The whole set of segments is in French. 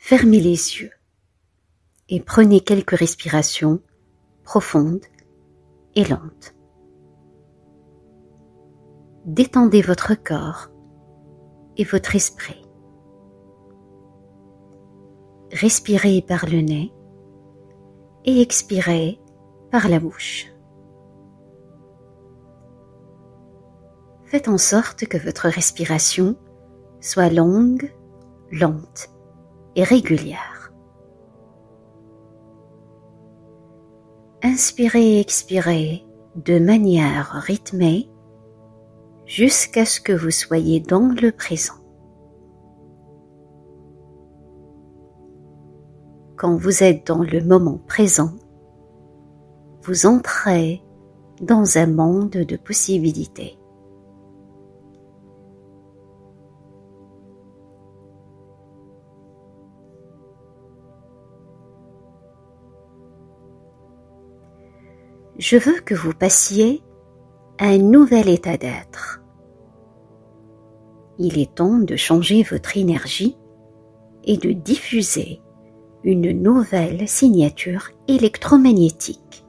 Fermez les yeux et prenez quelques respirations profondes et lentes. Détendez votre corps et votre esprit. Respirez par le nez et expirez par la bouche. Faites en sorte que votre respiration soit longue, lente et régulière. Inspirez et expirez de manière rythmée jusqu'à ce que vous soyez dans le présent. Quand vous êtes dans le moment présent, vous entrez dans un monde de possibilités. Je veux que vous passiez à un nouvel état d'être. Il est temps de changer votre énergie et de diffuser une nouvelle signature électromagnétique.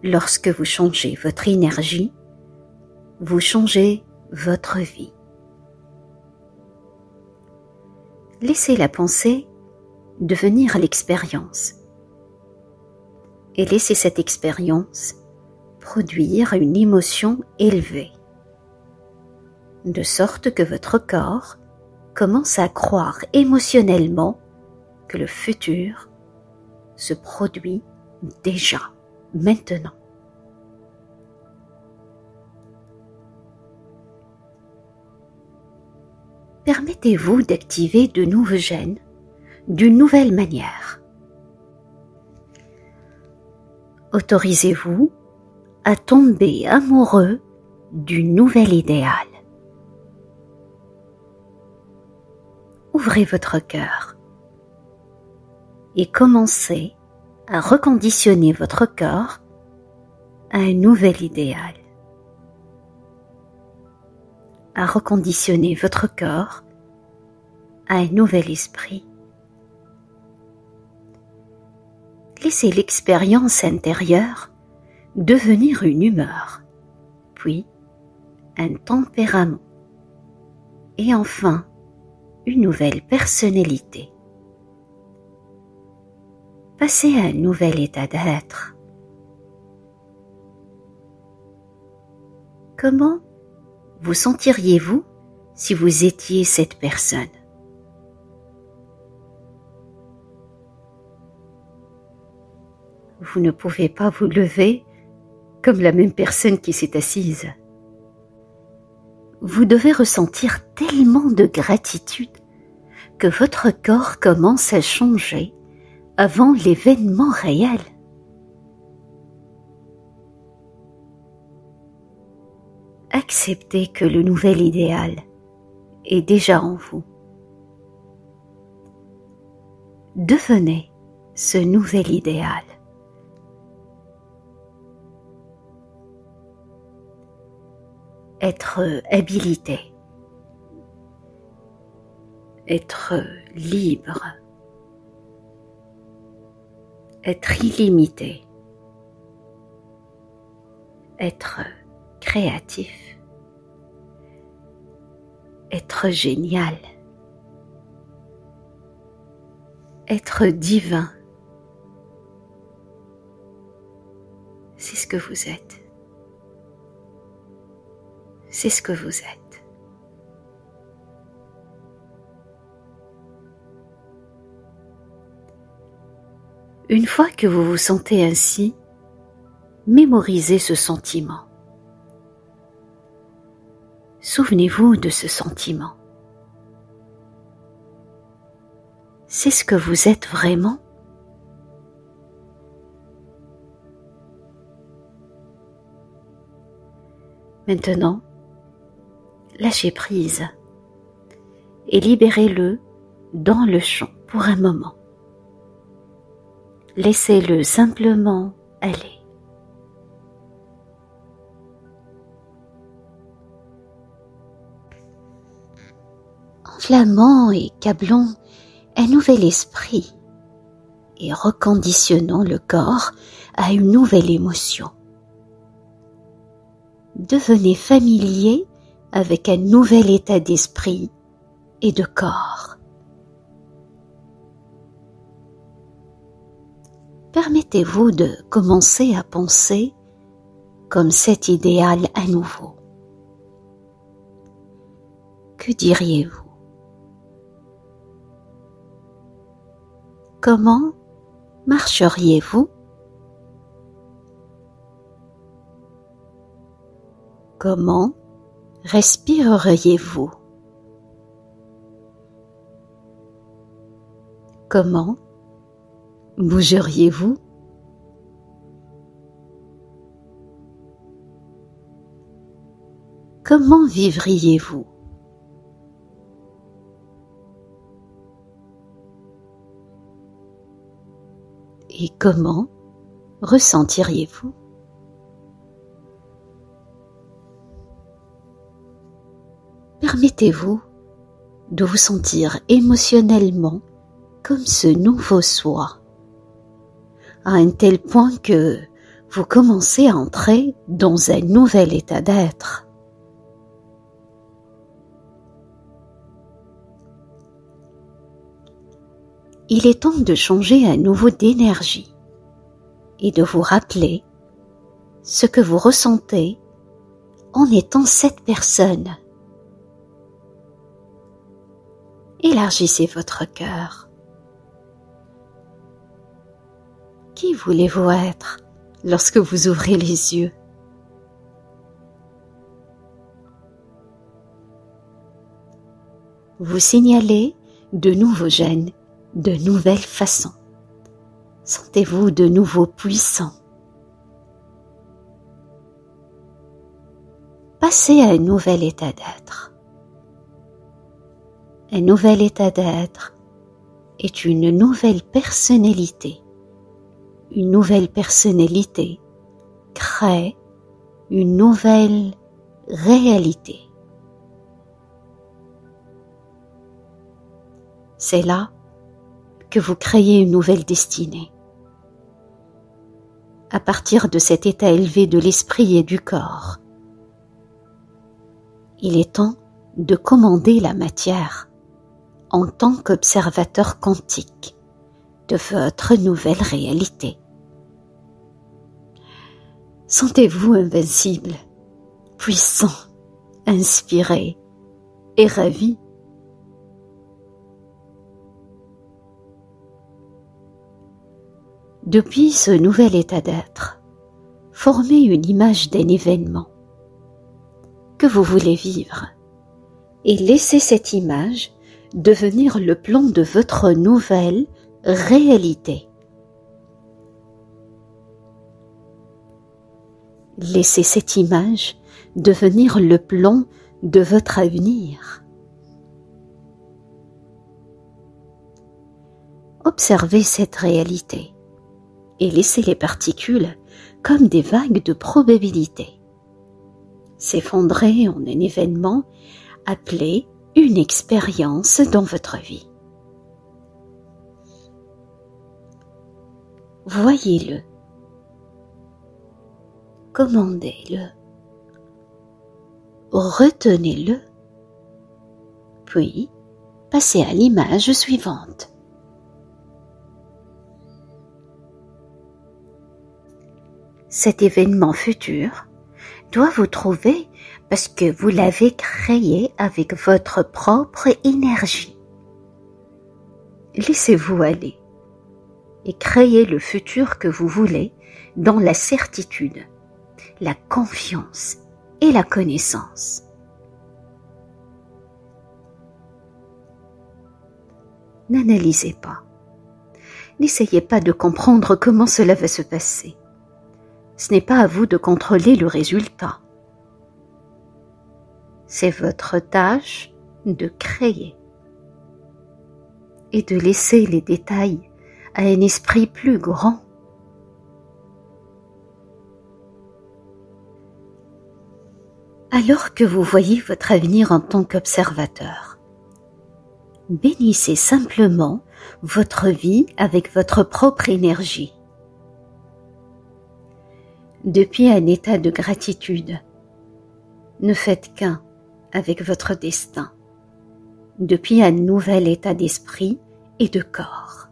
Lorsque vous changez votre énergie, vous changez votre vie. Laissez la pensée devenir l'expérience et laissez cette expérience produire une émotion élevée, de sorte que votre corps commence à croire émotionnellement que le futur se produit déjà, maintenant. Permettez-vous d'activer de nouveaux gènes d'une nouvelle manière. Autorisez-vous à tomber amoureux du nouvel idéal. Ouvrez votre cœur et commencez à reconditionner votre corps à un nouvel idéal. À reconditionner votre corps à un nouvel esprit. Laissez l'expérience intérieure devenir une humeur, puis un tempérament, et enfin une nouvelle personnalité. Passez à un nouvel état d'être. Comment vous sentiriez-vous si vous étiez cette personne? Vous ne pouvez pas vous lever comme la même personne qui s'est assise. Vous devez ressentir tellement de gratitude que votre corps commence à changer avant l'événement réel. Acceptez que le nouvel idéal est déjà en vous. Devenez ce nouvel idéal. Être habilité, être libre, être illimité, être créatif, être génial, être divin. C'est ce que vous êtes. C'est ce que vous êtes. Une fois que vous vous sentez ainsi, mémorisez ce sentiment. Souvenez-vous de ce sentiment. C'est ce que vous êtes vraiment. Maintenant, lâchez prise et libérez-le dans le champ pour un moment. Laissez-le simplement aller. enflammons et câblons un nouvel esprit et reconditionnons le corps à une nouvelle émotion. Devenez familier avec un nouvel état d'esprit et de corps. Permettez-vous de commencer à penser comme cet idéal à nouveau. Que diriez-vous? Comment marcheriez-vous? Comment respireriez-vous? Comment bougeriez-vous? Comment vivriez-vous? Et comment ressentiriez-vous? Permettez-vous de vous sentir émotionnellement comme ce nouveau soi, à un tel point que vous commencez à entrer dans un nouvel état d'être. Il est temps de changer à nouveau d'énergie et de vous rappeler ce que vous ressentez en étant cette personne. Élargissez votre cœur. Qui voulez-vous être lorsque vous ouvrez les yeux? Vous signalez de nouveaux gènes, de nouvelles façons. Sentez-vous de nouveau puissant. Passez à un nouvel état d'être. Un nouvel état d'être est une nouvelle personnalité. Une nouvelle personnalité crée une nouvelle réalité. C'est là que vous créez une nouvelle destinée. À partir de cet état élevé de l'esprit et du corps, il est temps de commander la matière en tant qu'observateur quantique de votre nouvelle réalité. Sentez-vous invincible, puissant, inspiré et ravi. Depuis ce nouvel état d'être, formez une image d'un événement que vous voulez vivre et laissez cette image devenir le plan de votre nouvelle réalité. Laissez cette image devenir le plan de votre avenir. Observez cette réalité et laissez les particules comme des vagues de probabilité s'effondrer en un événement appelé une expérience dans votre vie. Voyez-le, commandez-le, retenez-le, puis passez à l'image suivante. Cet événement futur doit vous trouver parce que vous l'avez créé avec votre propre énergie. Laissez-vous aller et créez le futur que vous voulez dans la certitude, la confiance et la connaissance. N'analysez pas. N'essayez pas de comprendre comment cela va se passer. Ce n'est pas à vous de contrôler le résultat. C'est votre tâche de créer et de laisser les détails à un esprit plus grand. Alors que vous voyez votre avenir en tant qu'observateur, bénissez simplement votre vie avec votre propre énergie. Depuis un état de gratitude, ne faites qu'un avec votre destin, depuis un nouvel état d'esprit et de corps.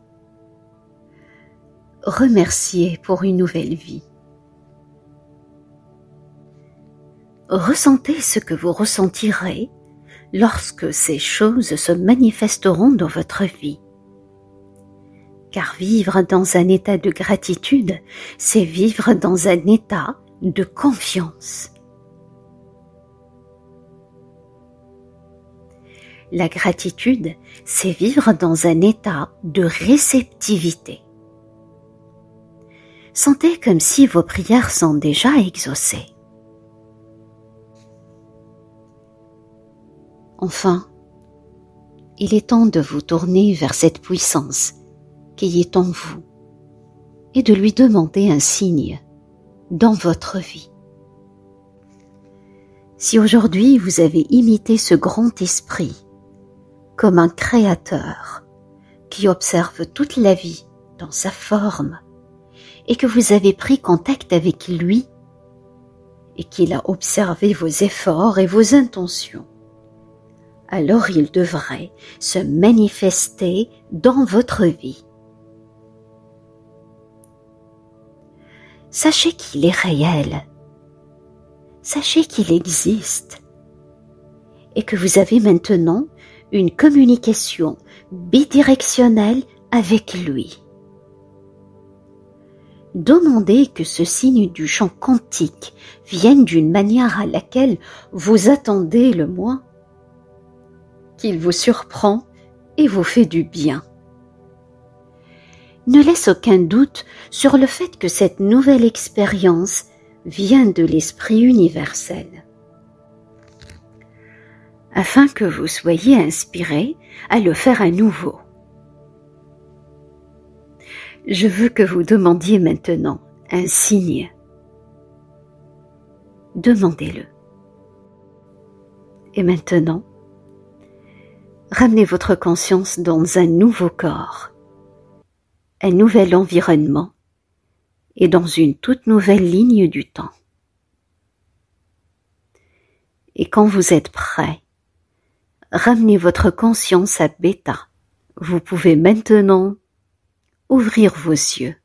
Remerciez pour une nouvelle vie. Ressentez ce que vous ressentirez lorsque ces choses se manifesteront dans votre vie. Car vivre dans un état de gratitude, c'est vivre dans un état de confiance. La gratitude, c'est vivre dans un état de réceptivité. Sentez comme si vos prières sont déjà exaucées. Enfin, il est temps de vous tourner vers cette puissance qui est en vous et de lui demander un signe dans votre vie. Si aujourd'hui vous avez imité ce grand esprit comme un créateur qui observe toute la vie dans sa forme et que vous avez pris contact avec lui et qu'il a observé vos efforts et vos intentions, alors il devrait se manifester dans votre vie. Sachez qu'il est réel, sachez qu'il existe et que vous avez maintenant une communication bidirectionnelle avec lui. Demandez que ce signe du champ quantique vienne d'une manière à laquelle vous attendez le moins, qu'il vous surprend et vous fait du bien. Ne laisse aucun doute sur le fait que cette nouvelle expérience vient de l'Esprit universel. Afin que vous soyez inspiré à le faire à nouveau. Je veux que vous demandiez maintenant un signe. Demandez-le. Et maintenant, ramenez votre conscience dans un nouveau corps, un nouvel environnement et dans une toute nouvelle ligne du temps. Et quand vous êtes prêt, ramenez votre conscience à Bêta. Vous pouvez maintenant ouvrir vos yeux.